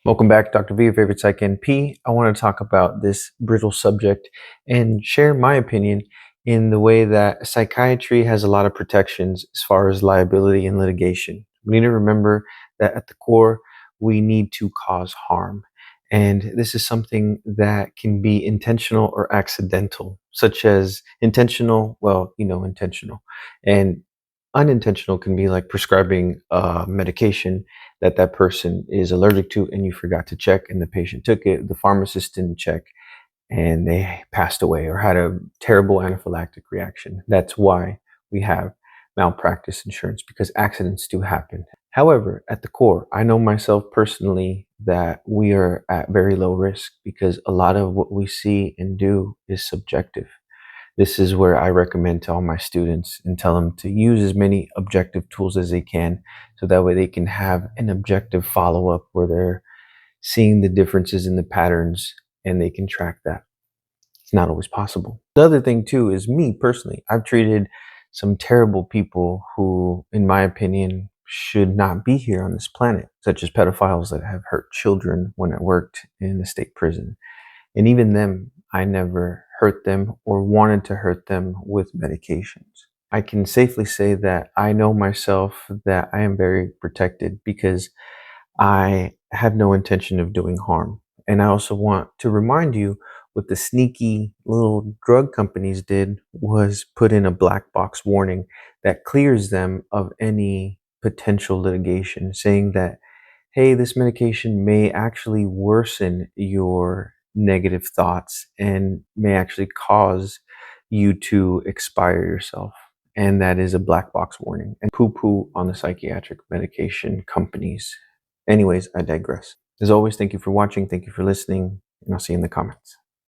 Welcome back, Dr. V, your favorite Psych NP. I want to talk about this brittle subject and share my opinion in the way that psychiatry has a lot of protections as far as liability and litigation. We need to remember that at the core, we need to cause harm. And this is something that can be intentional or accidental, such as intentional, intentional. And unintentional can be like prescribing medication that person is allergic to and you forgot to check and the patient took it, the pharmacist didn't check and they passed away or had a terrible anaphylactic reaction. That's why we have malpractice insurance, because accidents do happen. However, at the core, I know myself personally that we are at very low risk because a lot of what we see and do is subjective. This is where I recommend to all my students and tell them to use as many objective tools as they can, so that way they can have an objective follow-up where they're seeing the differences in the patterns and they can track that. It's not always possible. The other thing too is, me personally, I've treated some terrible people who, in my opinion, should not be here on this planet, such as pedophiles that have hurt children when I worked in the state prison. And even them, I never hurt them or wanted to hurt them with medications. I can safely say that I know myself that I am very protected because I have no intention of doing harm. And I also want to remind you, what the sneaky little drug companies did was put in a black box warning that clears them of any potential litigation, saying that, hey, this medication may actually worsen your negative thoughts and may actually cause you to expire yourself. And that is a black box warning. And poo-poo on the psychiatric medication companies. Anyways, I digress. As always, thank you for watching. Thank you for listening. And I'll see you in the comments.